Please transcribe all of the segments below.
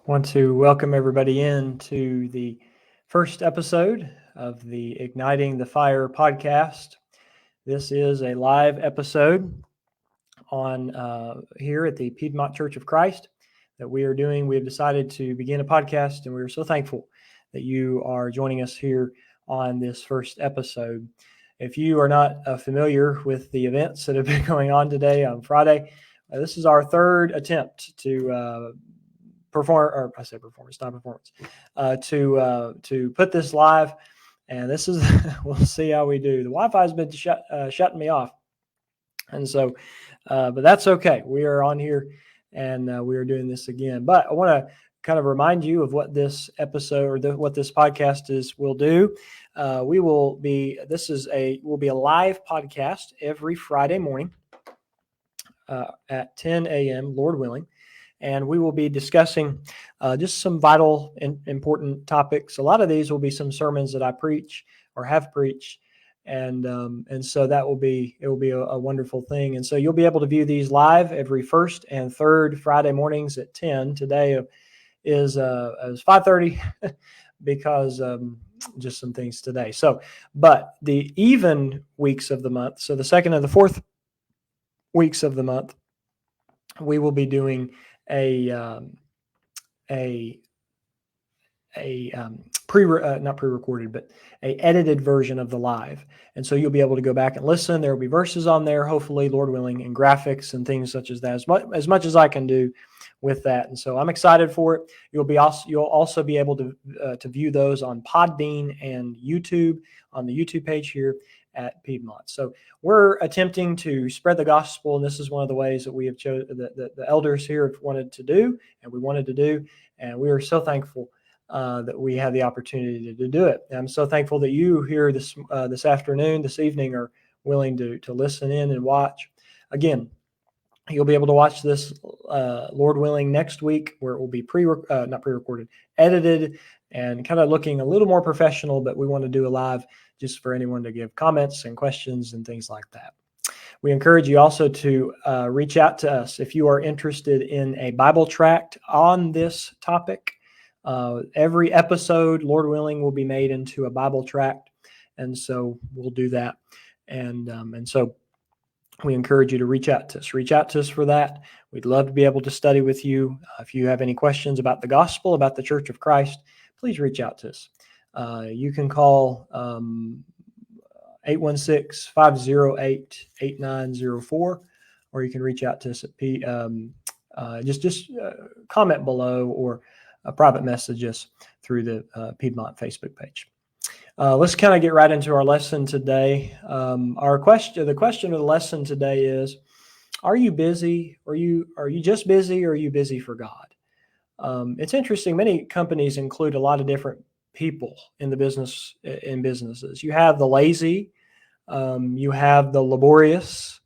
Want to welcome everybody in to the first episode of the Igniting the Fire podcast. This is a live episode on here at the Piedmont Church of Christ that we are doing. We have decided to begin a podcast, and we are so thankful that you are joining us here on this first episode. If you are not familiar with the events that have been going on today on Friday, this is our third attempt to to put this live, and this is we'll see how we do. The Wi-Fi has been shutting me off, and so, but that's okay. We are on here, and we are doing this again. But I want to kind of remind you of what this episode or what this podcast will do. Will be a live podcast every Friday morning at 10 a.m. Lord willing. And we will be discussing just some vital and important topics. A lot of these will be some sermons that I preach or have preached, and so it will be a wonderful thing. And so you'll be able to view these live every first and third Friday mornings at 10. Today is 5:30 because just some things today. So, but the even weeks of the month, so the second and the fourth weeks of the month, we will be doing not pre-recorded, but a edited version of the live. And so you'll be able to go back and listen. There will be verses on there, hopefully, Lord willing, and graphics and things such as that, as much as I can do with that. And so I'm excited for it. You'll also be able to view those on Podbean and YouTube on the YouTube page here at Piedmont. So we're attempting to spread the gospel, and this is one of the ways that we have chosen, that the elders here have wanted to do, and we wanted to do, and we are so thankful that we have the opportunity to do it. And I'm so thankful that you here this afternoon, this evening, are willing to listen in and watch. Again, you'll be able to watch this, Lord willing, next week, where it will be not pre-recorded, edited, and kind of looking a little more professional, but we want to do a live just for anyone to give comments and questions and things like that. We encourage you also to reach out to us if you are interested in a Bible tract on this topic. Every episode, Lord willing, will be made into a Bible tract, and so we'll do that. And so we encourage you to reach out to us. Reach out to us for that. We'd love to be able to study with you. If you have any questions about the gospel, about the Church of Christ, please reach out to us. You can call 816-508-8904, or you can reach out to us at just comment below or private message us through the Piedmont Facebook page. Let's kind of get right into our lesson today. The question of the lesson today is: are you busy? Are you just busy, or are you busy for God? It's interesting. Many companies include a lot of different people in businesses. You have the lazy, you have the laborious,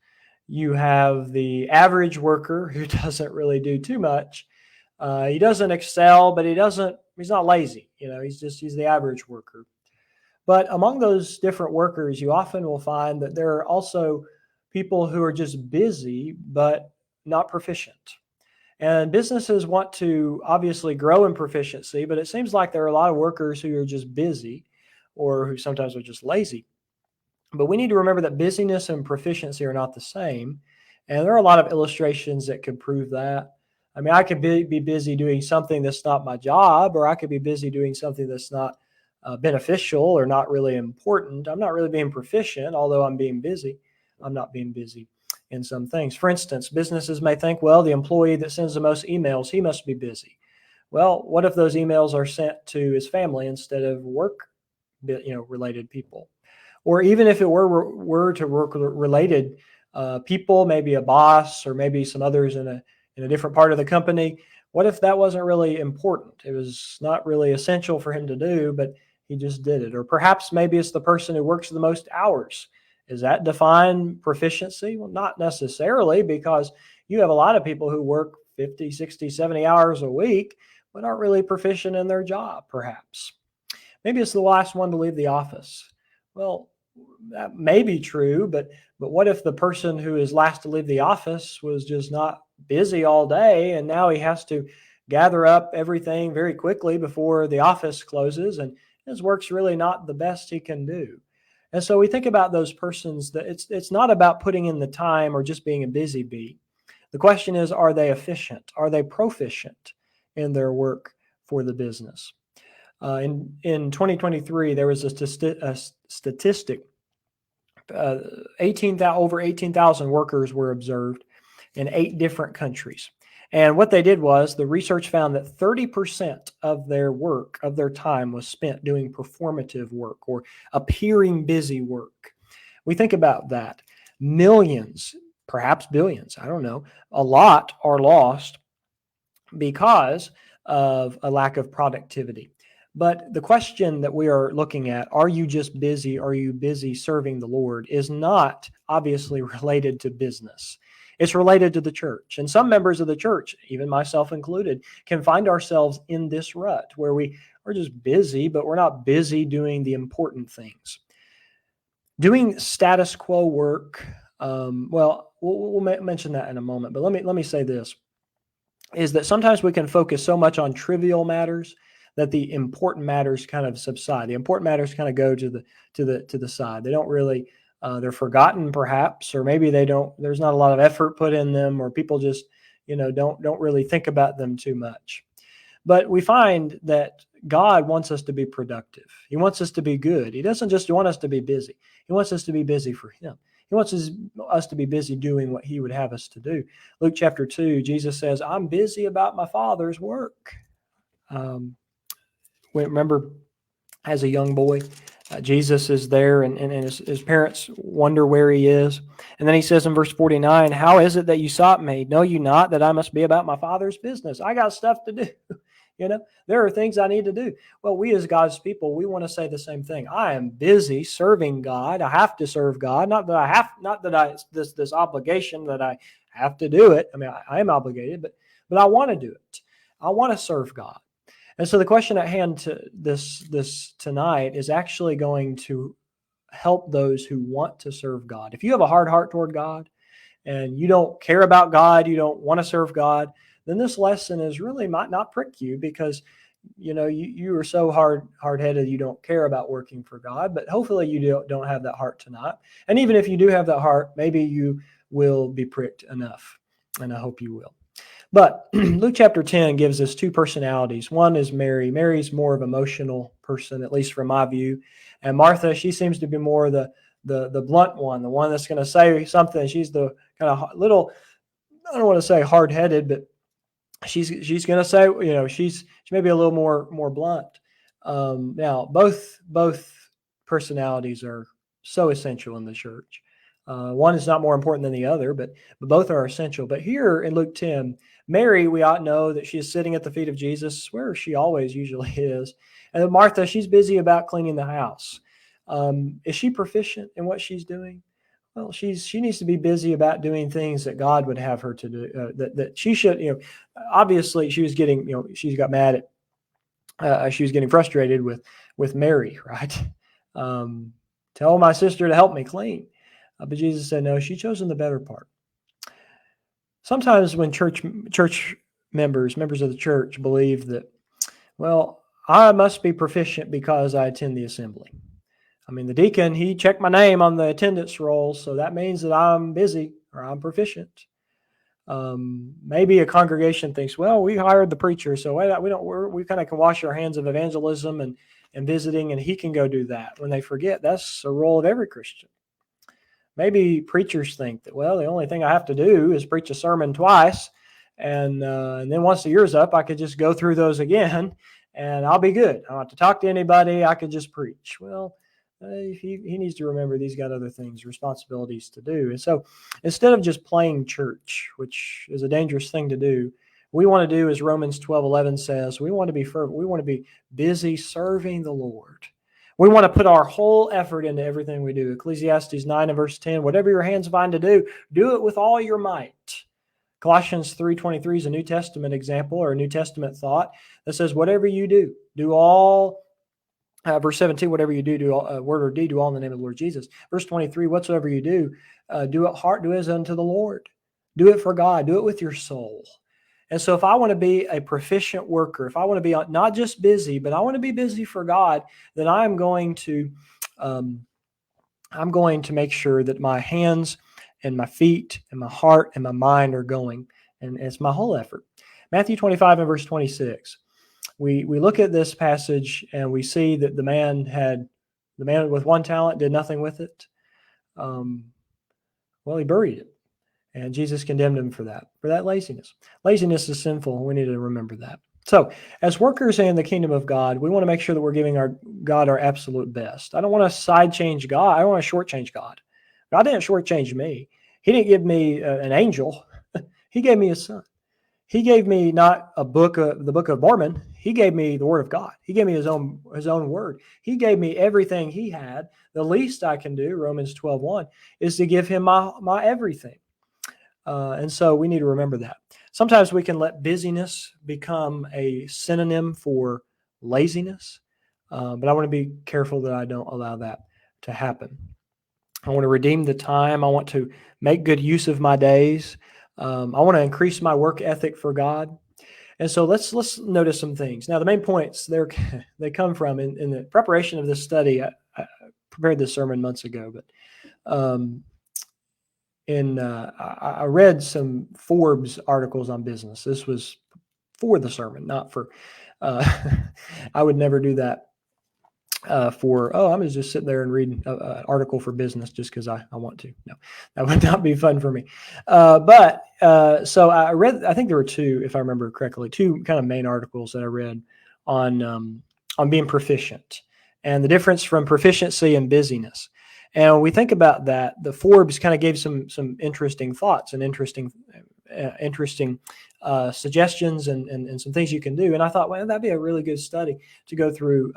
you have the average worker who doesn't really do too much. He doesn't excel, but he's not lazy. He's the average worker. But among those different workers, you often will find that there are also people who are just busy, but not proficient. And businesses want to obviously grow in proficiency, but it seems like there are a lot of workers who are just busy, or who sometimes are just lazy. But we need to remember that busyness and proficiency are not the same. And there are a lot of illustrations that could prove that. I mean, I could be busy doing something that's not my job, or I could be busy doing something that's not beneficial or not really important. I'm not really being proficient, although I'm being busy. I'm not being busy in some things. For instance, businesses may think, well, the employee that sends the most emails, he must be busy. Well, what if those emails are sent to his family instead of work, related people? Or even if it were to work related people, maybe a boss or maybe some others in a different part of the company, what if that wasn't really important? It was not really essential for him to do, but he just did it. Or perhaps maybe it's the person who works the most hours. Does that define proficiency? Well, not necessarily, because you have a lot of people who work 50, 60, 70 hours a week, but aren't really proficient in their job, perhaps. Maybe it's the last one to leave the office. Well, that may be true, but what if the person who is last to leave the office was just not busy all day, and now he has to gather up everything very quickly before the office closes, and his work's really not the best he can do. And so we think about those persons that it's not about putting in the time or just being a busy bee. The question is, are they efficient? Are they proficient in their work for the business? In 2023, there was a statistic. Over 18,000 workers were observed in 8 different countries. And what they did was the research found that 30% of their work, of their time, was spent doing performative work or appearing busy work. We think about that. Millions, perhaps billions, I don't know, a lot are lost because of a lack of productivity. But the question that we are looking at, are you just busy? Are you busy serving the Lord? Is not obviously related to business. It's related to the church. And some members of the church, even myself included, can find ourselves in this rut where we are just busy, but we're not busy doing the important things. Doing status quo work, we'll mention that in a moment, but let me say this, is that sometimes we can focus so much on trivial matters that the important matters kind of subside. The important matters kind of go to the side. They don't really, they're forgotten perhaps, or maybe there's not a lot of effort put in them, or people just, don't really think about them too much. But we find that God wants us to be productive. He wants us to be good. He doesn't just want us to be busy. He wants us to be busy for Him. He wants us to be busy doing what He would have us to do. Luke chapter 2, Jesus says, I'm busy about my Father's work. Remember, as a young boy, Jesus is there, and his parents wonder where He is. And then He says in verse 49, how is it that you sought me? Know you not that I must be about my Father's business? I got stuff to do. There are things I need to do. Well, we as God's people, we want to say the same thing. I am busy serving God. I have to serve God. Not that this obligation that I have to do it. I mean, I am obligated, but I want to do it. I want to serve God. And so the question at hand to this tonight is actually going to help those who want to serve God. If you have a hard heart toward God and you don't care about God, you don't want to serve God, then this lesson is really might not prick you, because you are so hard-headed you don't care about working for God. But hopefully you don't have that heart tonight. And even if you do have that heart, maybe you will be pricked enough, and I hope you will. But Luke chapter 10 gives us 2 personalities. One is Mary. Mary's more of an emotional person, at least from my view. And Martha, she seems to be more the blunt one, the one that's going to say something. She's the kind of little, I don't want to say hard-headed, but she's going to say, she may be a little more blunt. Now, both personalities are so essential in the church. One is not more important than the other, but both are essential. But here in Luke 10, Mary, we ought to know that she is sitting at the feet of Jesus, where she always usually is. And then Martha, she's busy about cleaning the house. Is she proficient in what she's doing? Well, she needs to be busy about doing things that God would have her to do. That she should, obviously she was getting, she got mad at, she was getting frustrated with Mary, right? Tell my sister to help me clean. But Jesus said, no, she's chosen the better part. Sometimes when church members of the church believe that, well, I must be proficient because I attend the assembly. I mean, the deacon, he checked my name on the attendance roll, so that means that I'm busy or I'm proficient. Maybe a congregation thinks, well, we hired the preacher, so we kind of can wash our hands of evangelism and visiting, and he can go do that. When they forget, that's a role of every Christian. Maybe preachers think that, well, the only thing I have to do is preach a sermon twice, and then once the year's up, I could just go through those again, and I'll be good. I don't have to talk to anybody. I could just preach. Well, he needs to remember he's got other things, responsibilities to do. And so instead of just playing church, which is a dangerous thing to do, we want to do, as Romans 12:11 says, we want to be fervent. We want to be busy serving the Lord. We want to put our whole effort into everything we do. Ecclesiastes 9 and verse 10, whatever your hands find to do it with all your might. Colossians 3:23 is a New Testament example, or a New Testament thought that says, whatever you do all. Verse 17, whatever you do all, word or deed, do all in the name of the Lord Jesus. Verse 23, whatsoever you do it as unto the Lord. Do it for God. Do it with your soul. And so if I want to be a proficient worker, if I want to be not just busy, but I want to be busy for God, then I'm going to make sure that my hands and my feet and my heart and my mind are going. And it's my whole effort. Matthew 25 and verse 26. We look at this passage and we see that the man with one talent did nothing with it. He buried it. And Jesus condemned him for that laziness. Laziness is sinful. We need to remember that. So as workers in the kingdom of God, we want to make sure that we're giving God our absolute best. I don't want to side change God. I don't want to shortchange God. God didn't shortchange me. He didn't give me an angel. He gave me his son. He gave me not the book of Mormon. He gave me the word of God. He gave me his own word. He gave me everything he had. The least I can do, Romans 12:1, is to give him my everything. And so we need to remember that. Sometimes we can let busyness become a synonym for laziness, but I want to be careful that I don't allow that to happen. I want to redeem the time. I want to make good use of my days. I want to increase my work ethic for God. And so let's notice some things. Now, the main points they come from in the preparation of this study. I prepared this sermon months ago, but I read some Forbes articles on business. This was for the sermon, not for. I would never do that. I'm going to just sit there and read an article for business just because I want to. No, that would not be fun for me. So I read, I think there were two, if I remember correctly, two kind of main articles that I read on being proficient and the difference from proficiency and busyness. And when we think about that, the Forbes kind of gave some interesting thoughts and interesting suggestions and some things you can do. And I thought, well, that'd be a really good study to go through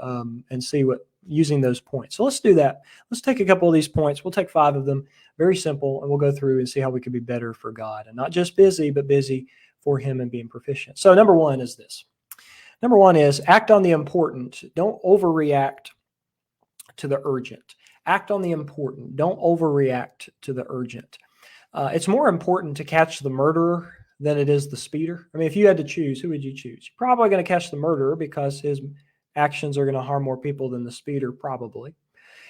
and see what using those points. So let's do that. Let's take a couple of these points. We'll take 5 of them, very simple, and we'll go through and see how we can be better for God and not just busy, but busy for him and being proficient. So number 1 is this. Number 1 is act on the important. Don't overreact to the urgent. Act on the important. Don't overreact to the urgent. It's more important to catch the murderer than it is the speeder. I mean, if you had to choose, who would you choose? You're probably going to catch the murderer because his actions are going to harm more people than the speeder, probably.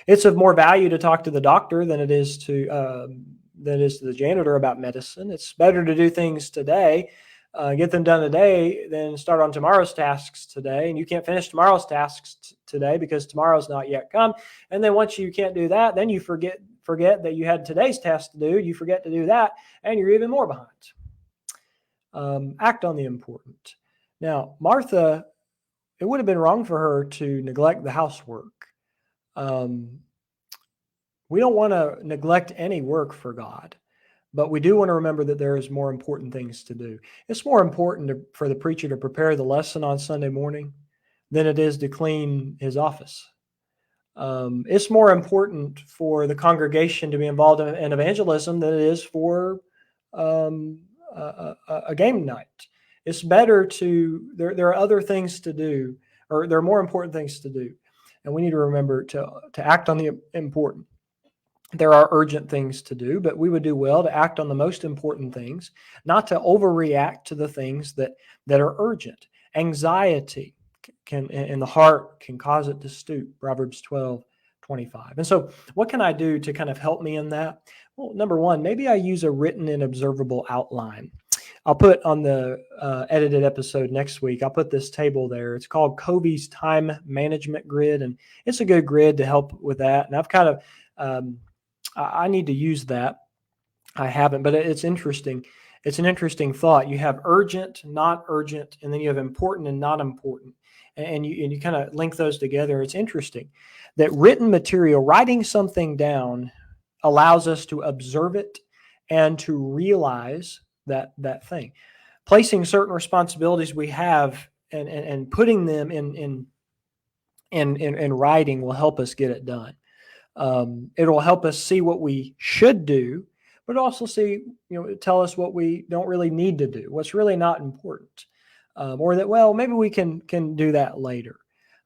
It's of more value to talk to the doctor than it is to the janitor about medicine. It's better to do things today, get them done today, than start on tomorrow's tasks today. And you can't finish tomorrow's tasks today because tomorrow's not yet come. And then once you can't do that, then you forget that you had today's task to do. You forget to do that, and you're even more behind. Act on the important. Now, Martha, it would have been wrong for her to neglect the housework. We don't want to neglect any work for God, but we do want to remember that there is more important things to do. It's more important for the preacher to prepare the lesson on Sunday morning than it is to clean his office. It's more important for the congregation to be involved in evangelism than it is for a game night. It's better there are other things to do, or there are more important things to do. And we need to remember to act on the important. There are urgent things to do, but we would do well to act on the most important things, not to overreact to the things that are urgent. Anxiety in the heart can cause it to stoop, Proverbs 12:25. And so what can I do to kind of help me in that? Well, number 1, maybe I use a written and observable outline. I'll put on the edited episode next week, I'll put this table there. It's called Covey's Time Management Grid, and it's a good grid to help with that. And I've kind of, I need to use that. I haven't, but it's interesting. It's an interesting thought. You have urgent, not urgent, and then you have important and not important. And you kind of link those together. It's interesting that written material, writing something down, allows us to observe it and to realize that thing. Placing certain responsibilities we have and putting them in writing will help us get it done. It will help us see what we should do, but also tell us what we don't really need to do, what's really not important, or that, well, maybe we can do that later.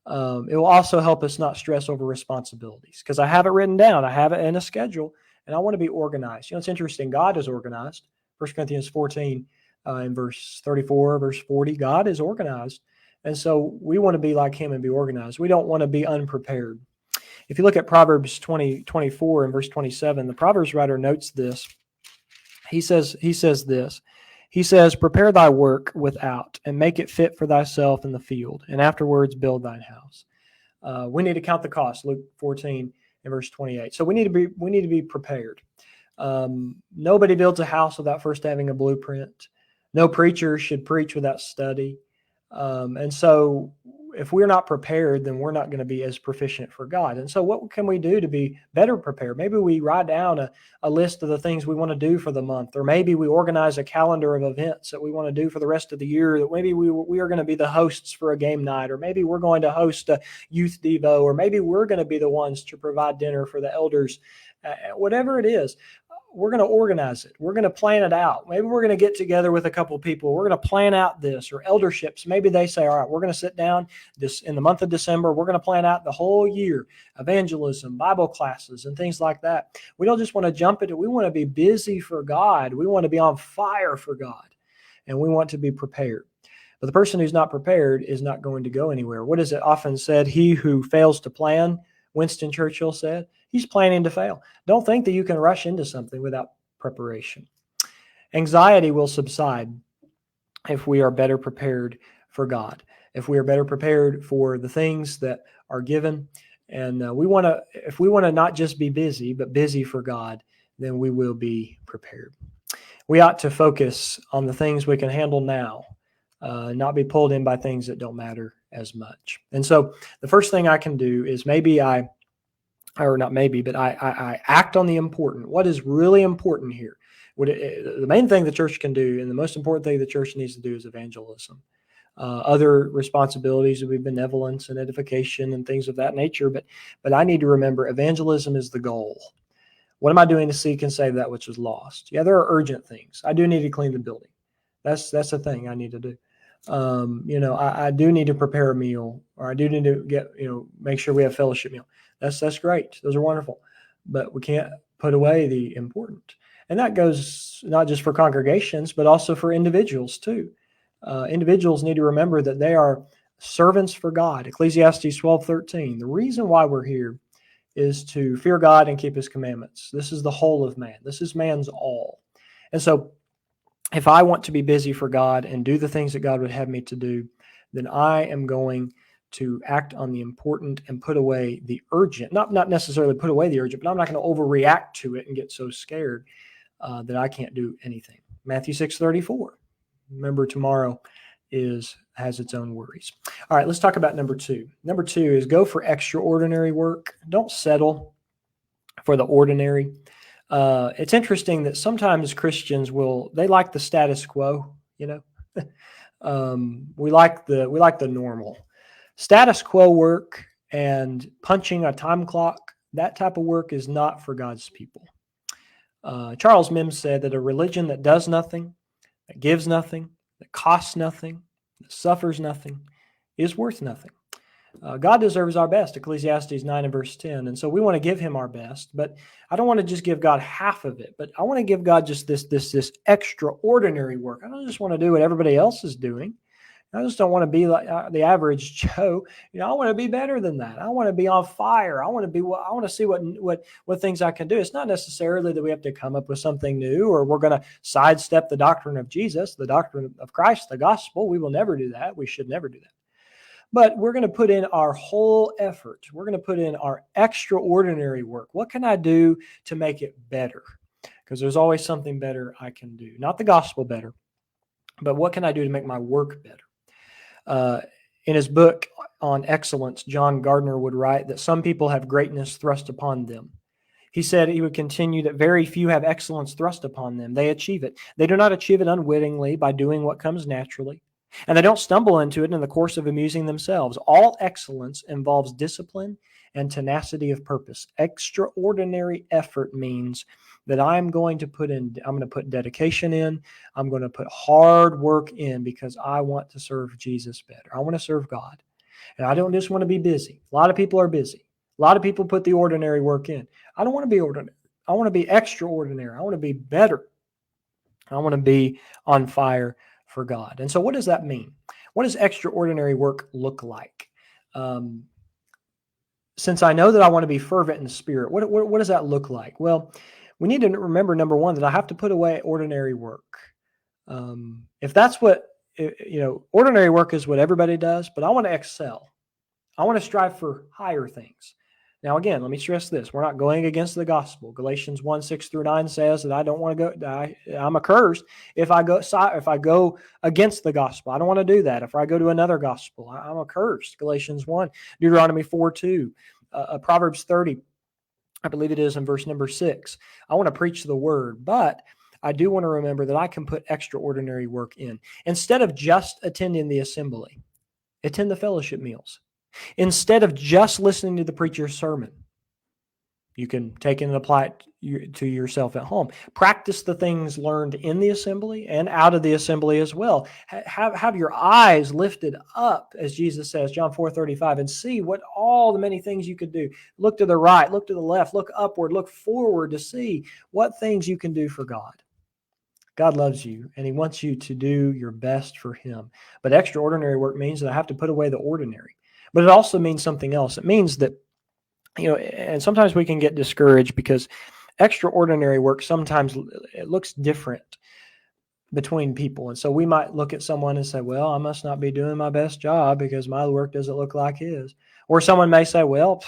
It will also help us not stress over responsibilities because I have it written down. I have it in a schedule, and I want to be organized. It's interesting. God is organized. 1 Corinthians 14 in verse 34, verse 40. God is organized. And so we want to be like him and be organized. We don't want to be unprepared. If you look at Proverbs 24 and verse 27, the Proverbs writer notes this. He says this. He says, prepare thy work without, and make it fit for thyself in the field, and afterwards build thine house. We need to count the cost, Luke 14 and verse 28. So we need to be prepared. Nobody builds a house without first having a blueprint. No preacher should preach without study. And so if we're not prepared, then we're not going to be as proficient for God. And so what can we do to be better prepared? Maybe we write down a list of the things we want to do for the month, or maybe we organize a calendar of events that we want to do for the rest of the year, that maybe we are going to be the hosts for a game night, or maybe we're going to host a youth devo, or maybe we're going to be the ones to provide dinner for the elders. Whatever it is, we're going to organize it. We're going to plan it out. Maybe we're going to get together with a couple of people. We're going to plan out this, or elderships. Maybe they say, all right, we're going to sit down this in the month of December. We're going to plan out the whole year, evangelism, Bible classes, and things like that. We don't just want to jump into it. We want to be busy for God. We want to be on fire for God, and we want to be prepared. But the person who's not prepared is not going to go anywhere. What is it often said? He who fails to plan, Winston Churchill said, he's planning to fail. Don't think that you can rush into something without preparation. Anxiety will subside if we are better prepared for God, if we are better prepared for the things that are given. And if we want to not just be busy, but busy for God, then we will be prepared. We ought to focus on the things we can handle now, not be pulled in by things that don't matter as much. And so the first thing I can do is I act on the important. What is really important here? The main thing the church can do, and the most important thing the church needs to do, is evangelism. Other responsibilities would be benevolence and edification and things of that nature. But I need to remember evangelism is the goal. What am I doing to seek and save that which is lost? Yeah, there are urgent things. I do need to clean the building. That's a thing I need to do. I do need to prepare a meal, or I do need to make sure we have fellowship meal. That's great. Those are wonderful, but we can't put away the important. And that goes not just for congregations, but also for individuals too. Individuals need to remember that they are servants for God. Ecclesiastes 12:13. The reason why we're here is to fear God and keep his commandments. This is the whole of man. This is man's all. And so if I want to be busy for God and do the things that God would have me to do, then I am going to act on the important and put away the urgent. Not necessarily put away the urgent, but I'm not going to overreact to it and get so scared that I can't do anything. Matthew 6:34. Remember, tomorrow has its own worries. All right, let's talk about number 2. Number 2 is go for extraordinary work. Don't settle for the ordinary. It's interesting that sometimes Christians they like the status quo. We like the normal. Status quo work and punching a time clock, that type of work is not for God's people. Charles Mims said that a religion that does nothing, that gives nothing, that costs nothing, that suffers nothing, is worth nothing. God deserves our best, Ecclesiastes 9 and verse 10. And so we want to give him our best, but I don't want to just give God half of it, but I want to give God just this extraordinary work. I don't just want to do what everybody else is doing. I just don't want to be like the average Joe. I want to be better than that. I want to be on fire. I want to see what things I can do. It's not necessarily that we have to come up with something new, or we're going to sidestep the doctrine of Jesus, the doctrine of Christ, the gospel. We will never do that. We should never do that. But we're going to put in our whole effort. We're going to put in our extraordinary work. What can I do to make it better? Because there's always something better I can do. Not the gospel better, but what can I do to make my work better? In his book on excellence, John Gardner would write that some people have greatness thrust upon them. He said he would continue that very few have excellence thrust upon them. They achieve it. They do not achieve it unwittingly by doing what comes naturally. And they don't stumble into it in the course of amusing themselves. All excellence involves discipline and tenacity of purpose. Extraordinary effort means that I'm going to put dedication in. I'm going to put hard work in because I want to serve Jesus better. I want to serve God. And I don't just want to be busy. A lot of people are busy. A lot of people put the ordinary work in. I don't want to be ordinary. I want to be extraordinary. I want to be better. I want to be on fire for God. And so what does that mean? What does extraordinary work look like? Since I know that I want to be fervent in spirit, what does that look like? Well, we need to remember, number one, that I have to put away ordinary work. If that's what, ordinary work is what everybody does, but I want to excel. I want to strive for higher things. Now, again, let me stress this. We're not going against the gospel. Galatians 1:6-9 says that I don't want to go, I'm accursed if I go against the gospel. I don't want to do that. If I go to another gospel, I'm accursed. Galatians 1, Deuteronomy 4:2, Proverbs 30, I believe it is in verse number 6. I want to preach the word, but I do want to remember that I can put extraordinary work in. Instead of just attending the assembly, attend the fellowship meals. Instead of just listening to the preacher's sermon, you can take it and apply it to yourself at home. Practice the things learned in the assembly and out of the assembly as well. Have your eyes lifted up, as Jesus says, John 4:35, and see what all the many things you could do. Look to the right, look to the left, look upward, look forward to see what things you can do for God. God loves you, and he wants you to do your best for him. But extraordinary work means that I have to put away the ordinary. But it also means something else. It means that, and sometimes we can get discouraged because extraordinary work sometimes it looks different between people. And so we might look at someone and say, well, I must not be doing my best job because my work doesn't look like his. Or someone may say, well,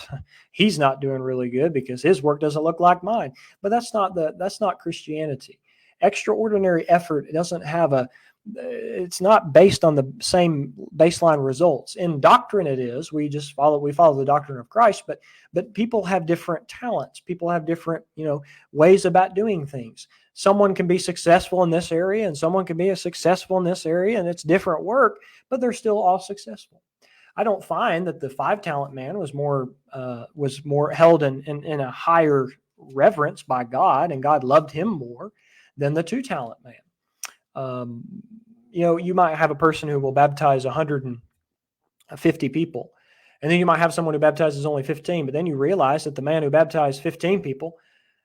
he's not doing really good because his work doesn't look like mine. But that's not Christianity. Extraordinary effort doesn't have it's not based on the same baseline results. In doctrine it is. We follow the doctrine of Christ, but people have different talents. People have different, ways about doing things. Someone can be successful in this area and someone can be successful in this area, and it's different work, but they're still all successful. I don't find that the 5-talent man was more held in a higher reverence by God, and God loved him more than the 2-talent man. You might have a person who will baptize 150 people, and then you might have someone who baptizes only 15, but then you realize that the man who baptized 15 people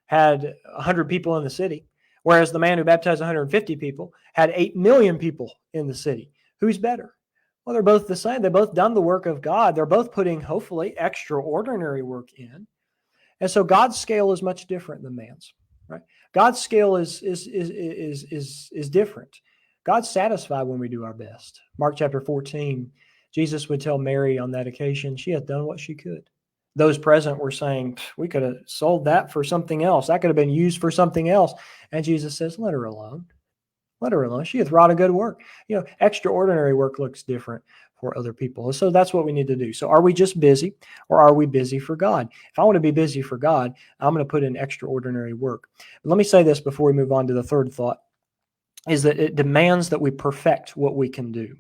had 100 people in the city, whereas the man who baptized 150 people had 8 million people in the city. Who's better? Well, they're both the same. They've both done the work of God. They're both putting, hopefully, extraordinary work in. And so God's scale is much different than man's, right? God's scale is different. God's satisfied when we do our best. Mark chapter 14, Jesus would tell Mary on that occasion, she hath done what she could. Those present were saying, we could have sold that for something else. That could have been used for something else. And Jesus says, let her alone. Let her alone. She hath wrought a good work. Extraordinary work looks different for other people. So that's what we need to do. So are we just busy, or are we busy for God? If I want to be busy for God, I'm going to put in extraordinary work. But let me say this before we move on to the third thought, is that it demands that we perfect what we can do.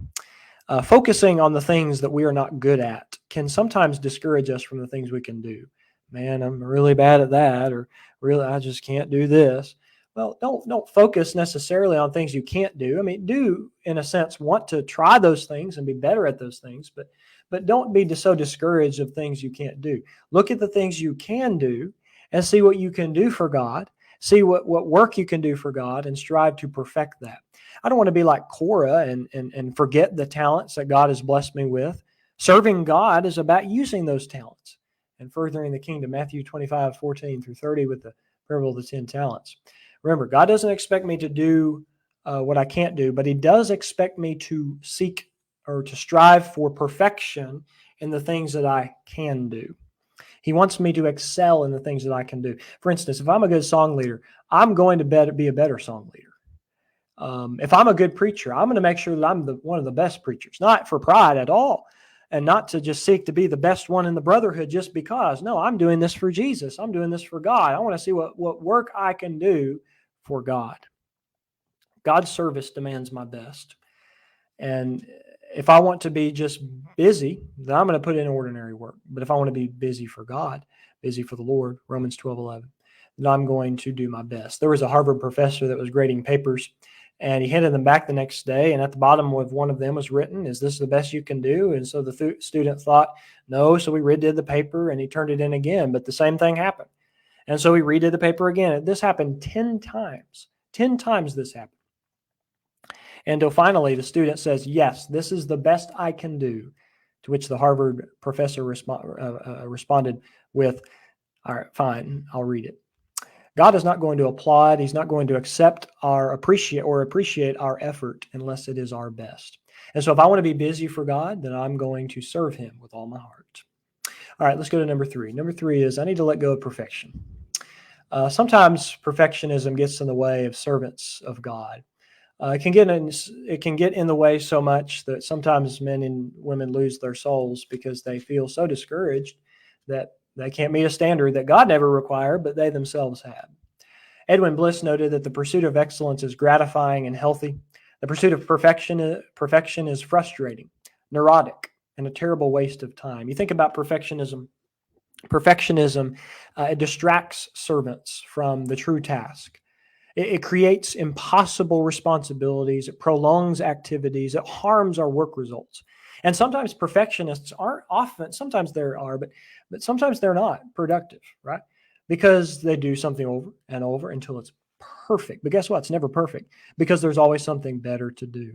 Focusing on the things that we are not good at can sometimes discourage us from the things we can do. Man, I'm really bad at that, or really, I just can't do this. Well, don't focus necessarily on things you can't do. I mean, do, in a sense, want to try those things and be better at those things, but don't be so discouraged of things you can't do. Look at the things you can do and see what you can do for God. See what work you can do for God and strive to perfect that. I don't want to be like Korah and forget the talents that God has blessed me with. Serving God is about using those talents and furthering the kingdom. Matthew 25:14-30 with the parable of the 10 talents. Remember, God doesn't expect me to do what I can't do, but he does expect me to seek or to strive for perfection in the things that I can do. He wants me to excel in the things that I can do. For instance, if I'm a good song leader, I'm going to be a better song leader. If I'm a good preacher, I'm going to make sure that I'm one of the best preachers, not for pride at all, and not to just seek to be the best one in the brotherhood just because. No, I'm doing this for Jesus. I'm doing this for God. I want to see what work I can do for God. God's service demands my best. And if I want to be just busy, then I'm going to put in ordinary work. But if I want to be busy for God, busy for the Lord, Romans 12:11, then I'm going to do my best. There was a Harvard professor that was grading papers, and he handed them back the next day. And at the bottom of one of them was written, "Is this the best you can do?" And so the student thought, no. So he redid the paper and he turned it in again. But the same thing happened. And so he redid the paper again. This happened 10 times. 10 times this happened. Until finally the student says, yes, this is the best I can do, to which the Harvard professor responded with, all right, fine, I'll read it. God is not going to applaud. He's not going to accept appreciate our effort unless it is our best. And so if I want to be busy for God, then I'm going to serve him with all my heart. All right, let's go to number 3. Number 3 is I need to let go of perfection. Sometimes perfectionism gets in the way of servants of God. It can get in the way so much that sometimes men and women lose their souls because they feel so discouraged that they can't meet a standard that God never required, but they themselves have. Edwin Bliss noted that the pursuit of excellence is gratifying and healthy. The pursuit of perfection is frustrating, neurotic, and a terrible waste of time. You think about perfectionism. It distracts servants from the true task. It creates impossible responsibilities. It prolongs activities. It harms our work results. And sometimes perfectionists sometimes there are, but sometimes they're not productive, right? Because they do something over and over until it's perfect. But guess what? It's never perfect because there's always something better to do.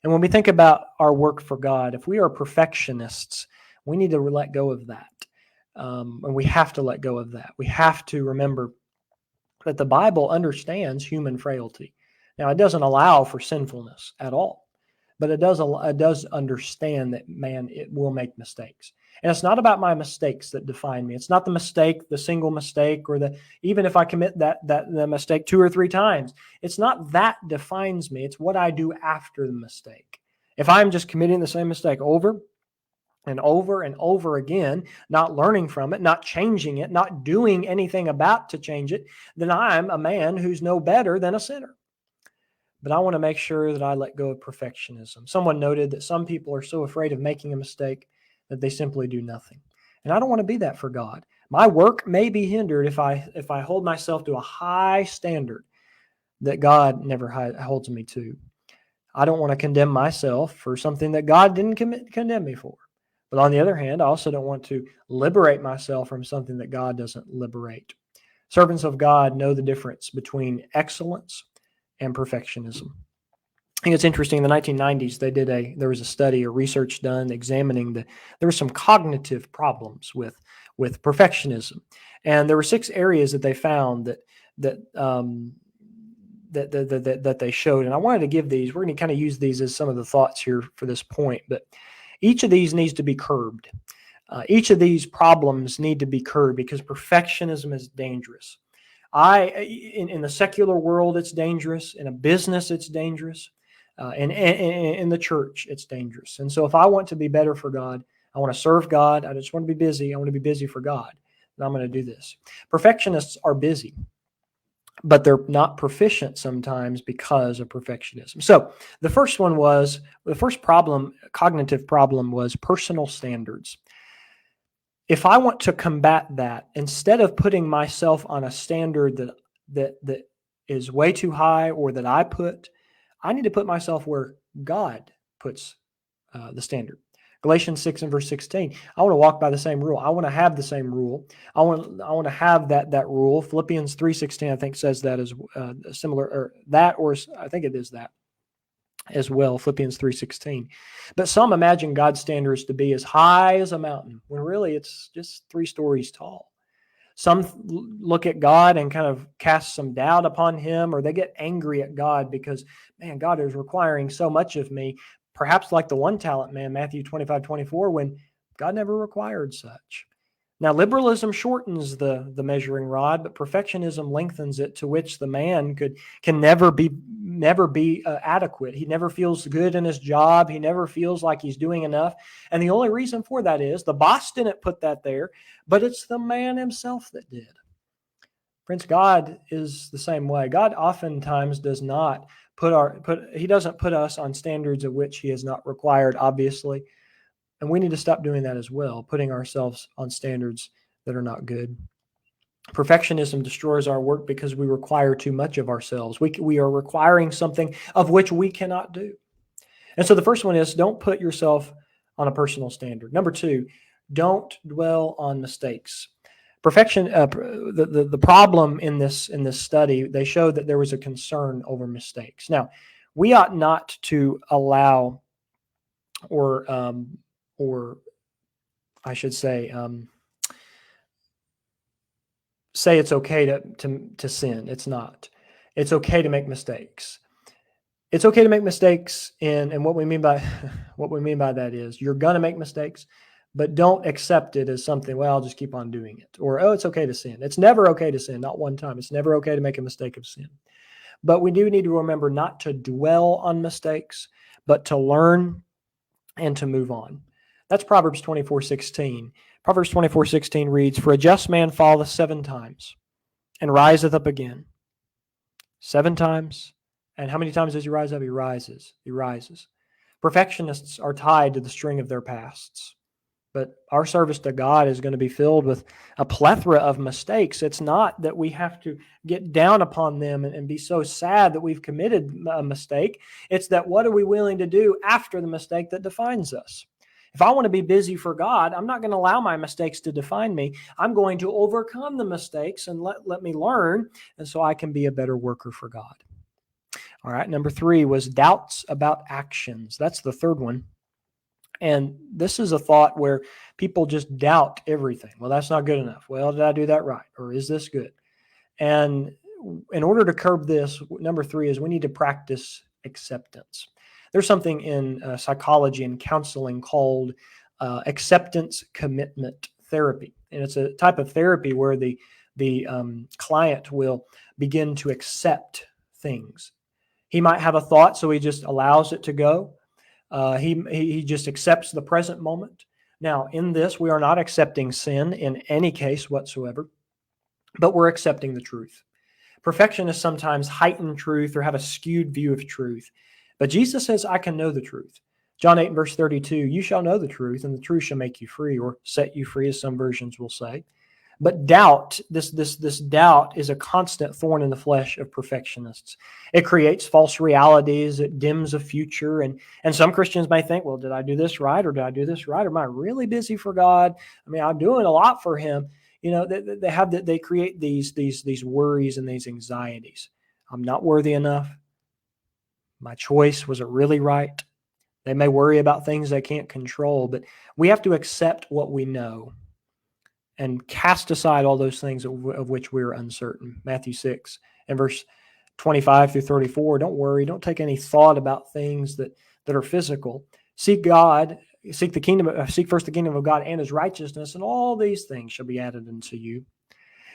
And when we think about our work for God, if we are perfectionists, we need to let go of that. And we have to let go of that. We have to remember that the Bible understands human frailty. Now, it doesn't allow for sinfulness at all, but it does understand that it will make mistakes. And it's not about my mistakes that define me. It's not the single mistake, or even if I commit the mistake 2 or 3 times, it's not that defines me. It's what I do after the mistake. If I'm just committing the same mistake over and over and over again, not learning from it, not changing it, not doing anything to change it, then I'm a man who's no better than a sinner. But I want to make sure that I let go of perfectionism. Someone noted that some people are so afraid of making a mistake that they simply do nothing. And I don't want to be that for God. My work may be hindered if I hold myself to a high standard that God never holds me to. I don't want to condemn myself for something that God didn't condemn me for. But on the other hand, I also don't want to liberate myself from something that God doesn't liberate. Servants of God know the difference between excellence and perfectionism. I think it's interesting. In the 1990s, there was a study or research done examining there were some cognitive problems with perfectionism, and there were 6 areas that they found that they showed. And I wanted to give these. We're going to kind of use these as some of the thoughts here for this point, but each of these needs to be curbed. Each of these problems need to be curbed because perfectionism is dangerous. In the secular world, it's dangerous. In a business, it's dangerous. In the church, it's dangerous. And so if I want to be better for God, I want to serve God, I just want to be busy, I want to be busy for God, then I'm going to do this. Perfectionists are busy, but they're not proficient sometimes because of perfectionism. So the first cognitive problem was personal standards. If I want to combat that, instead of putting myself on a standard that is way too high or that I need to put myself where God puts the standard. Galatians 6 and verse 16. I want to walk by the same rule. I want to have the same rule. I want to have that rule. Philippians 3:16, I think, says that as similar, or I think it is that as well. Philippians 3:16. But some imagine God's standards to be as high as a mountain, when really it's just 3 stories tall. Some look at God and kind of cast some doubt upon him, or they get angry at God because, man, God is requiring so much of me. Perhaps like the 1-talent man, Matthew 25:24, when God never required such. Now, liberalism shortens the measuring rod, but perfectionism lengthens it, to which the man can never be adequate. He never feels good in his job. He never feels like he's doing enough. And the only reason for that is the boss didn't put that there, but it's the man himself that did. Friends, God is the same way. God oftentimes does not He doesn't put us on standards of which he has not required, obviously. And we need to stop doing that as well, putting ourselves on standards that are not good. Perfectionism destroys our work because we require too much of ourselves. We are requiring something of which we cannot do. And so the first one is, don't put yourself on a personal standard. Number 2, don't dwell on mistakes. The problem in this study, they showed that there was a concern over mistakes. Now, we ought not to allow, or I should say it's okay to sin. It's not. It's okay to make mistakes. It's okay to make mistakes, and what we mean by that is you're gonna make mistakes, but don't accept it as something. Well, I'll just keep on doing it, or oh, it's okay to sin. It's never okay to sin. Not one time. It's never okay to make a mistake of sin. But we do need to remember not to dwell on mistakes, but to learn and to move on. That's Proverbs 24:16. Proverbs 24:16 reads, "For a just man falleth 7 times and riseth up again." 7 times. And how many times does he rise up? He rises. He rises. Perfectionists are tied to the string of their pasts. But our service to God is going to be filled with a plethora of mistakes. It's not that we have to get down upon them and be so sad that we've committed a mistake. It's that what are we willing to do after the mistake that defines us? If I want to be busy for God, I'm not going to allow my mistakes to define me. I'm going to overcome the mistakes and let me learn, and so I can be a better worker for God. All right, number 3 was doubts about actions. That's the third one. And this is a thought where people just doubt everything. Well, that's not good enough. Well, did I do that right? Or is this good? And in order to curb this, number 3 is we need to practice acceptance. There's something in psychology and counseling called acceptance commitment therapy. And it's a type of therapy where the client will begin to accept things. He might have a thought, so he just allows it to go. He just accepts the present moment. Now, in this, we are not accepting sin in any case whatsoever, but we're accepting the truth. Perfectionists sometimes heighten truth or have a skewed view of truth. But Jesus says, I can know the truth. John 8, verse 32, you shall know the truth, and the truth shall make you free, or set you free, as some versions will say. But doubt, this doubt is a constant thorn in the flesh of perfectionists. It creates false realities. It dims a future. And some Christians may think, well, did I do this right? Or did I do this right? Or am I really busy for God? I mean, I'm doing a lot for him. You know, they create these worries and these anxieties. I'm not worthy enough. My choice, was it really right? They may worry about things they can't control, but we have to accept what we know and cast aside all those things of which we are uncertain. Matthew 6 and verse 25 through 34. Don't worry. Don't take any thought about things that are physical. Seek God. Seek first the kingdom of God and his righteousness, and all these things shall be added unto you.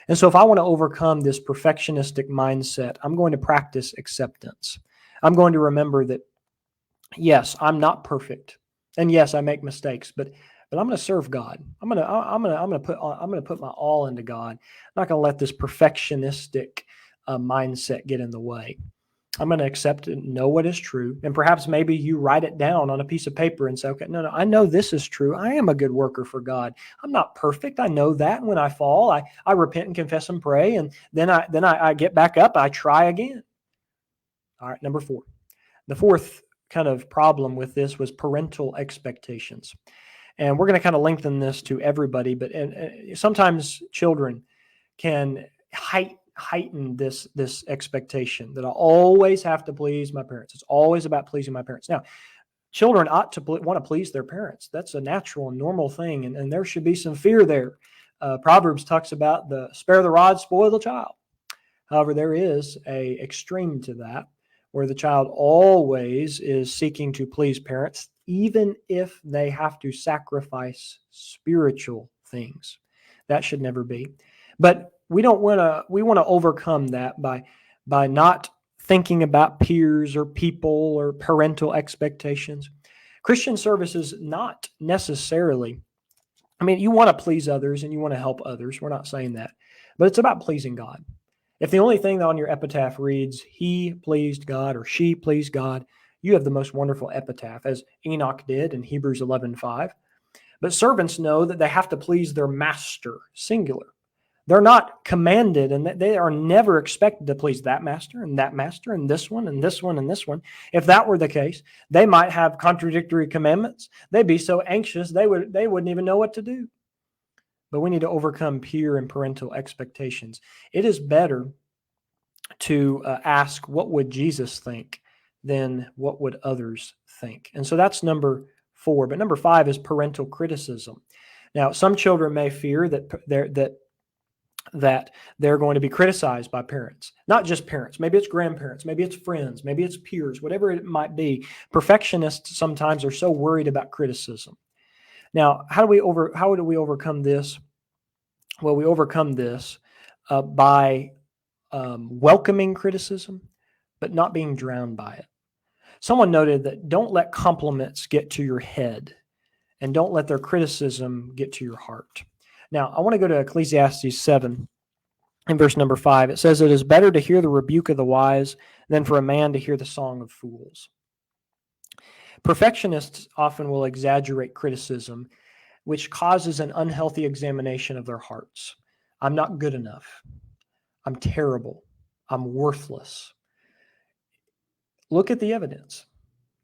And so if I want to overcome this perfectionistic mindset, I'm going to practice acceptance. I'm going to remember that, yes, I'm not perfect. And yes, I make mistakes, but I'm going to serve God. I'm going to put my all into God. I'm not going to let this perfectionistic mindset get in the way. I'm going to accept and know what is true. And perhaps maybe you write it down on a piece of paper and say, okay, no, I know this is true. I am a good worker for God. I'm not perfect. I know that. When I fall, I repent and confess and pray. And then I get back up. I try again. All right, number 4. The fourth kind of problem with this was parental expectations. And we're going to kind of lengthen this to everybody, but sometimes children can heighten this expectation that I always have to please my parents. It's always about pleasing my parents. Now, children ought to want to please their parents. That's a natural and normal thing, and there should be some fear there. Proverbs talks about the spare the rod, spoil the child. However, there is a extreme to that, where the child always is seeking to please parents, even if they have to sacrifice spiritual things. That should never be. But we want to overcome that by not thinking about peers or people or parental expectations. Christian service is not necessarily, I mean, you want to please others and you want to help others. We're not saying that. But it's about pleasing God. If the only thing on your epitaph reads, he pleased God or she pleased God, you have the most wonderful epitaph, as Enoch did in Hebrews 11:5. But servants know that they have to please their master, singular. They're not commanded, and they are never expected to please that master and this one and this one and this one. If that were the case, they might have contradictory commandments. They'd be so anxious they wouldn't even know what to do. But we need to overcome peer and parental expectations. It is better to ask, what would Jesus think, then what would others think? And so that's number 4. But number 5 is parental criticism. Now, some children may fear that they're going to be criticized by parents, not just parents. Maybe it's grandparents, maybe it's friends, maybe it's peers, whatever it might be. Perfectionists sometimes are so worried about criticism. Now, how do we overcome this? Well, we overcome this by welcoming criticism, but not being drowned by it. Someone noted that don't let compliments get to your head, and don't let their criticism get to your heart. Now, I want to go to Ecclesiastes 7 in verse number 5. It says, "It is better to hear the rebuke of the wise than for a man to hear the song of fools." Perfectionists often will exaggerate criticism, which causes an unhealthy examination of their hearts. I'm not good enough. I'm terrible. I'm worthless. Look at the evidence.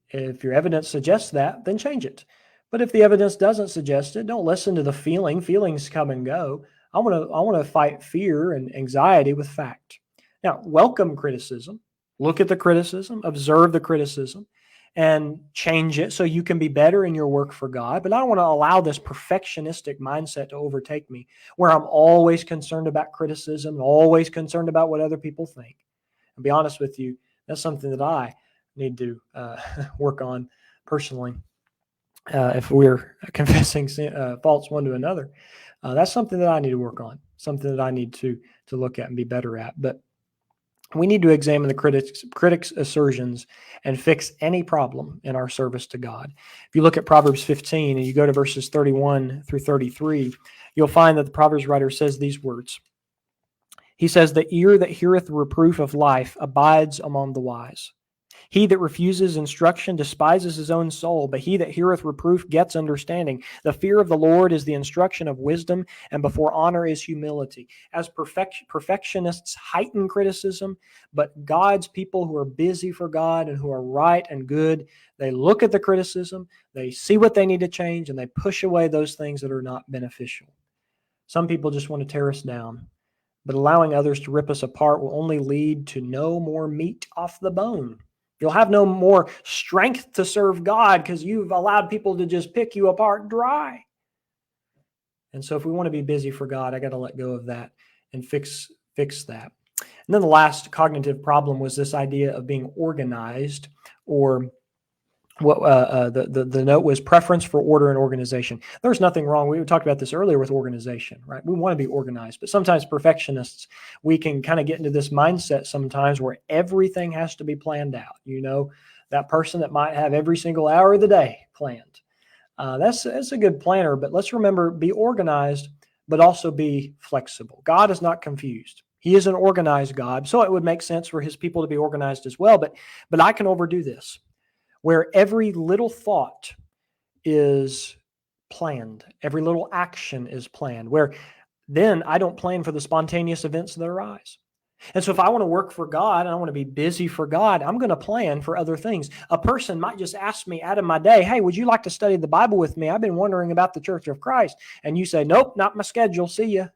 If your evidence suggests that, then change it. But if the evidence doesn't suggest it, don't listen to the feeling. Feelings come and go. I want to fight fear and anxiety with fact. Now, welcome criticism. Look at the criticism, observe the criticism, and change it so you can be better in your work for God. But I don't want to allow this perfectionistic mindset to overtake me, where I'm always concerned about criticism, always concerned about what other people think. And be honest with you, that's something that I need to work on personally. If we're confessing faults one to another, that's something that I need to work on, something that I need to look at and be better at. But we need to examine the critics' assertions and fix any problem in our service to God. If you look at Proverbs 15 and you go to verses 31 through 33, you'll find that the Proverbs writer says these words. He says, "The ear that heareth the reproof of life abides among the wise. He that refuses instruction despises his own soul, but he that heareth reproof gets understanding. The fear of the Lord is the instruction of wisdom, and before honor is humility." As perfectionists heighten criticism, but God's people who are busy for God and who are right and good, they look at the criticism, they see what they need to change, and they push away those things that are not beneficial. Some people just want to tear us down, but allowing others to rip us apart will only lead to no more meat off the bone. You'll have no more strength to serve God because you've allowed people to just pick you apart dry. And so if we want to be busy for God, I got to let go of that and fix that. And then the last cognitive problem was this idea of being organized, or what the note was preference for order and organization. There's nothing wrong. We talked about this earlier with organization, right? We want to be organized, but sometimes perfectionists, we can kind of get into this mindset sometimes where everything has to be planned out. You know, that person that might have every single hour of the day planned. That's a good planner, but let's remember, be organized, but also be flexible. God is not confused. He is an organized God, so it would make sense for his people to be organized as well, but I can overdo this, where every little thought is planned, every little action is planned, where then I don't plan for the spontaneous events that arise. And so if I want to work for God and I want to be busy for God, I'm going to plan for other things. A person might just ask me out of my day, "Hey, would you like to study the Bible with me? I've been wondering about the Church of Christ." And you say, "Nope, not my schedule. See ya."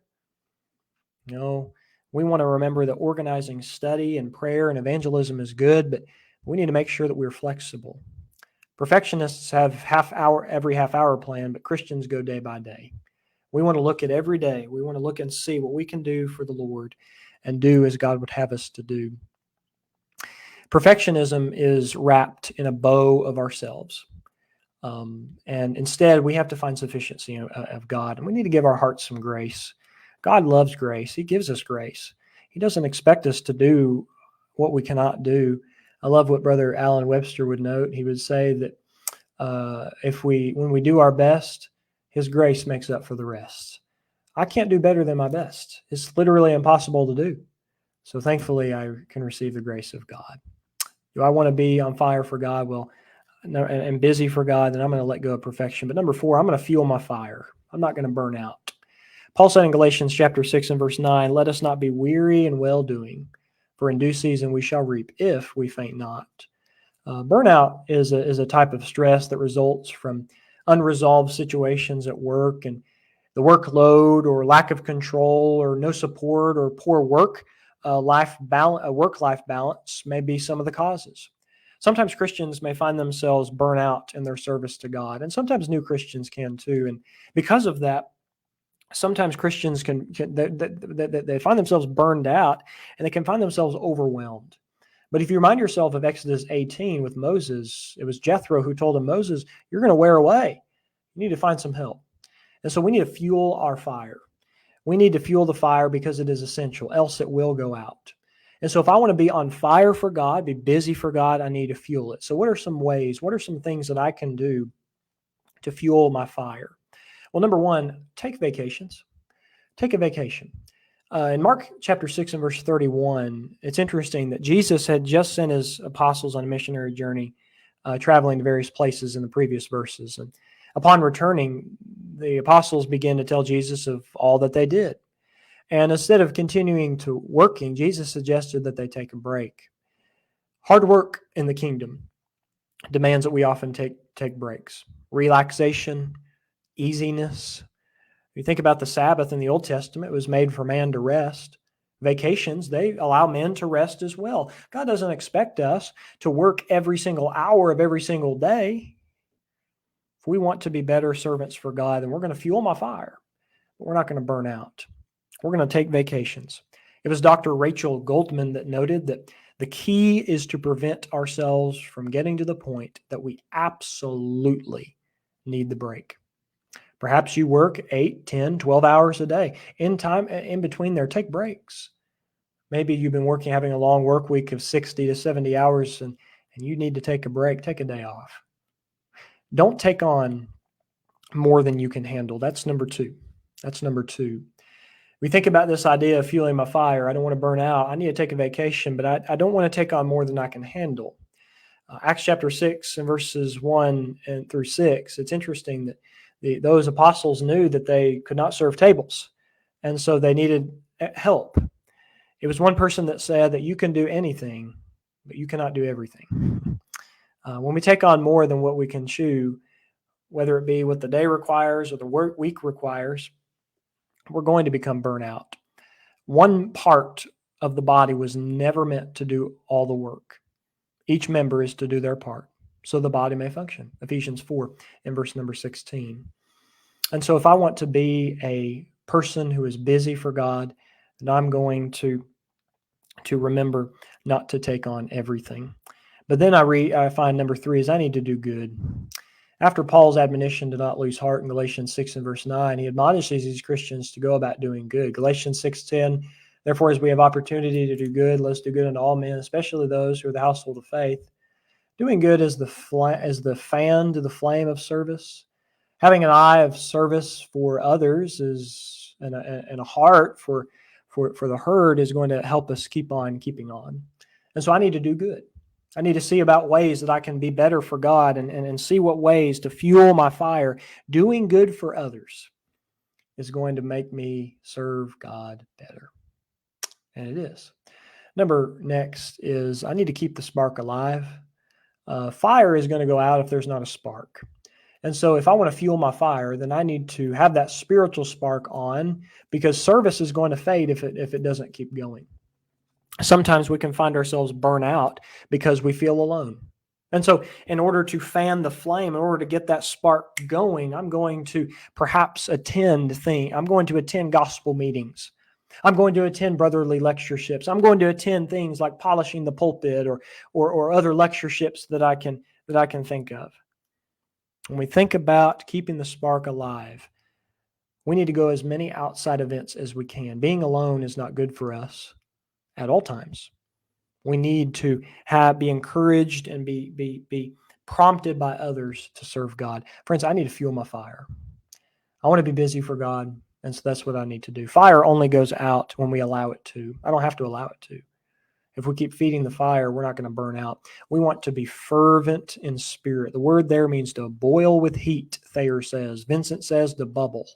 No, we want to remember that organizing study and prayer and evangelism is good, but we need to make sure that we're flexible. Perfectionists have every half hour plan, but Christians go day by day. We want to look at every day. We want to look and see what we can do for the Lord and do as God would have us to do. Perfectionism is wrapped in a bow of ourselves. And instead, we have to find sufficiency of God, and we need to give our hearts some grace. God loves grace. He gives us grace. He doesn't expect us to do what we cannot do. I love what Brother Alan Webster would note. He would say that when we do our best, his grace makes up for the rest. I can't do better than my best. It's literally impossible to do. So thankfully, I can receive the grace of God. Do I want to be on fire for God? Well, and busy for God, then I'm going to let go of perfection. But number 4, I'm going to fuel my fire. I'm not going to burn out. Paul said in Galatians chapter 6 and verse 9, "Let us not be weary in well-doing, for in due season we shall reap if we faint not." Burnout is a type of stress that results from unresolved situations at work, and the workload or lack of control or no support or poor work-life balance may be some of the causes. Sometimes Christians may find themselves burnt out in their service to God, and sometimes new Christians can too. And because of that, sometimes Christians they find themselves burned out, and they can find themselves overwhelmed. But if you remind yourself of Exodus 18 with Moses, it was Jethro who told him, Moses, you're going to wear away. You need to find some help. And so we need to fuel our fire. We need to fuel the fire because it is essential, else it will go out. And so if I want to be on fire for God, be busy for God, I need to fuel it. So what are some ways, what are some things that I can do to fuel my fire? Well, number one, take vacations. Take a vacation. In Mark chapter 6 and verse 31, it's interesting that Jesus had just sent his apostles on a missionary journey, traveling to various places in the previous verses. And upon returning, the apostles began to tell Jesus of all that they did. And instead of continuing to working, Jesus suggested that they take a break. Hard work in the kingdom demands that we often take breaks. Relaxation, easiness. You think about the Sabbath in the Old Testament, it was made for man to rest. Vacations, they allow men to rest as well. God doesn't expect us to work every single hour of every single day. If we want to be better servants for God, then we're going to fuel my fire, but we're not going to burn out. We're going to take vacations. It was Dr. Rachel Goldman that noted that the key is to prevent ourselves from getting to the point that we absolutely need the break. Perhaps you work 8, 10, 12 hours a day. In between there, take breaks. Maybe you've been working, having a long work week of 60 to 70 hours, and you need to take a break. Take a day off. Don't take on more than you can handle. That's number two. We think about this idea of fueling my fire. I don't want to burn out. I need to take a vacation, but I don't want to take on more than I can handle. Acts chapter 6 and verses 1 through 6, it's interesting that those apostles knew that they could not serve tables, and so they needed help. It was one person that said that you can do anything, but you cannot do everything. When we take on more than what we can chew, whether it be what the day requires or the work week requires, we're going to become burnt out. One part of the body was never meant to do all the work. Each member is to do their part so the body may function. Ephesians 4 and verse number 16. And so if I want to be a person who is busy for God, then I'm going to remember not to take on everything. But then I find number 3 is I need to do good. After Paul's admonition to not lose heart in Galatians 6 and verse 9, he admonishes these Christians to go about doing good. Galatians 6:10, therefore, as we have opportunity to do good, let's do good unto all men, especially those who are the household of faith. Doing good is the fan to the flame of service. Having an eye of service for others is and a heart for the herd is going to help us keep on keeping on. And so I need to do good. I need to see about ways that I can be better for God and see what ways to fuel my fire. Doing good for others is going to make me serve God better. And it is. Next is I need to keep the spark alive. Fire is going to go out if there's not a spark. And so if I want to fuel my fire, then I need to have that spiritual spark on, because service is going to fade if it doesn't keep going. Sometimes we can find ourselves burnt out because we feel alone. And so in order to fan the flame, in order to get that spark going, I'm going to perhaps attend gospel meetings. I'm going to attend brotherly lectureships. I'm going to attend things like polishing the pulpit or other lectureships that I can think of. When we think about keeping the spark alive, we need to go as many outside events as we can. Being alone is not good for us at all times. We need to be encouraged and be prompted by others to serve God. Friends, I need to fuel my fire. I want to be busy for God, and so that's what I need to do. Fire only goes out when we allow it to. I don't have to allow it to. If we keep feeding the fire, we're not going to burn out. We want to be fervent in spirit. The word there means to boil with heat, Thayer says. Vincent says to bubble.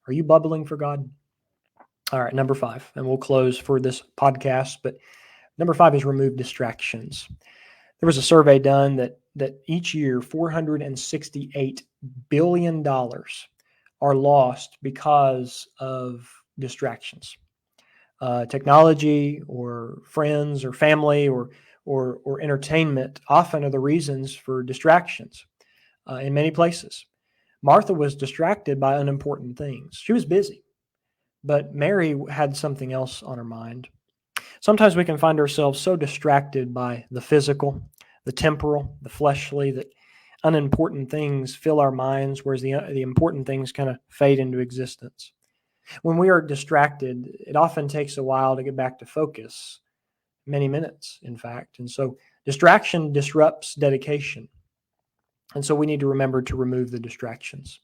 Are you bubbling for God? All right, number 5, and we'll close for this podcast, but number 5 is remove distractions. There was a survey done that each year $468 billion are lost because of distractions. Technology or friends or family or or entertainment often are the reasons for distractions in many places. Martha was distracted by unimportant things. She was busy, but Mary had something else on her mind. Sometimes we can find ourselves so distracted by the physical, the temporal, the fleshly, that unimportant things fill our minds, whereas the important things kind of fade into existence. When we are distracted, it often takes a while to get back to focus, many minutes, in fact. And so distraction disrupts dedication. And so we need to remember to remove the distractions.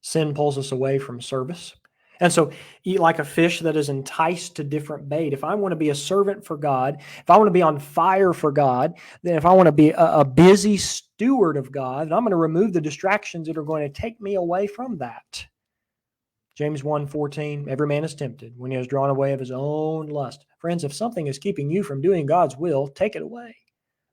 Sin pulls us away from service. And so eat like a fish that is enticed to different bait. If I want to be a servant for God, if I want to be on fire for God, then if I want to be a busy steward of God, then I'm going to remove the distractions that are going to take me away from that. James 1:14, every man is tempted when he is drawn away of his own lust. Friends, if something is keeping you from doing God's will, take it away.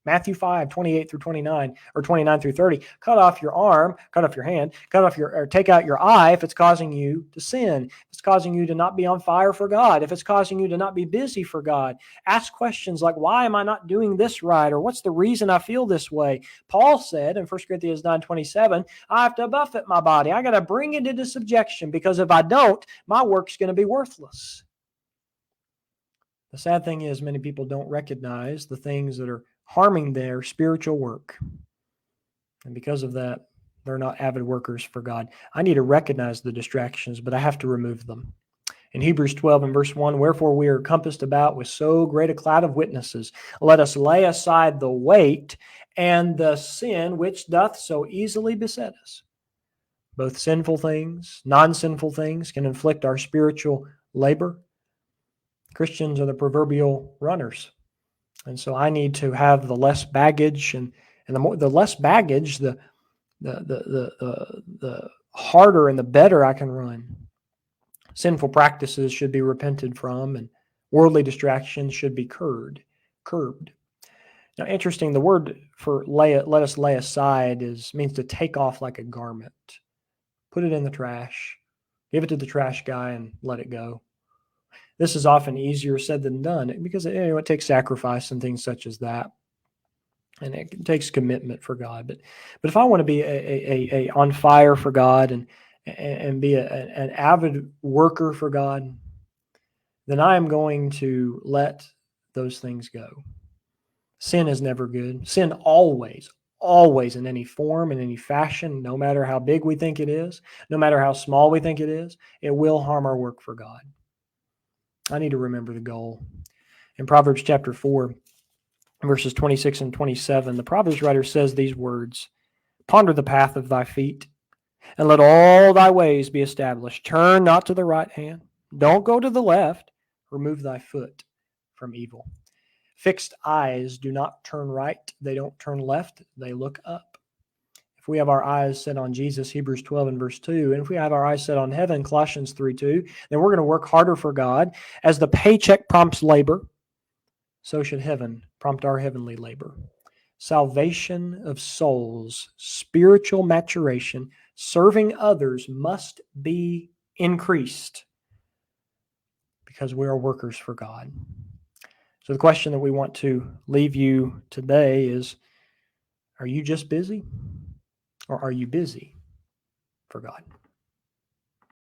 Matthew 5:28 through 29, or 29 through 30. Cut off your arm, cut off your hand, or take out your eye if it's causing you to sin, if it's causing you to not be on fire for God, if it's causing you to not be busy for God. Ask questions like, why am I not doing this right? Or what's the reason I feel this way? Paul said in 1 Corinthians 9:27, I have to buffet my body. I got to bring it into subjection, because if I don't, my work's going to be worthless. The sad thing is, many people don't recognize the things that are harming their spiritual work. And because of that, they're not avid workers for God. I need to recognize the distractions, but I have to remove them. In Hebrews 12 and verse 1, wherefore we are compassed about with so great a cloud of witnesses. Let us lay aside the weight and the sin which doth so easily beset us. Both sinful things, non-sinful things can inflict our spiritual labor. Christians are the proverbial runners. And so I need to have the less baggage, and the less baggage, the harder and the better I can run. Sinful practices should be repented from, and worldly distractions should be curbed. Now, interesting, the word for let us lay aside means to take off like a garment. Put it in the trash, give it to the trash guy, and let it go. This is often easier said than done, because it takes sacrifice and things such as that, and it takes commitment for God. But if I want to be a on fire for God and be an avid worker for God, then I am going to let those things go. Sin is never good. Sin always in any form, in any fashion, no matter how big we think it is, no matter how small we think it will harm our work for God. I need to remember the goal. In Proverbs chapter 4, verses 26 and 27, the Proverbs writer says these words, ponder the path of thy feet, and let all thy ways be established. Turn not to the right hand. Don't go to the left. Remove thy foot from evil. Fixed eyes do not turn right. They don't turn left. They look up. If we have our eyes set on Jesus, Hebrews 12 and verse 2, and if we have our eyes set on heaven, Colossians 3:2, then we're going to work harder for God. As the paycheck prompts labor, so should heaven prompt our heavenly labor. Salvation of souls, spiritual maturation, serving others must be increased, because we are workers for God. So the question that we want to leave you today is, are you just busy, or are you busy for God?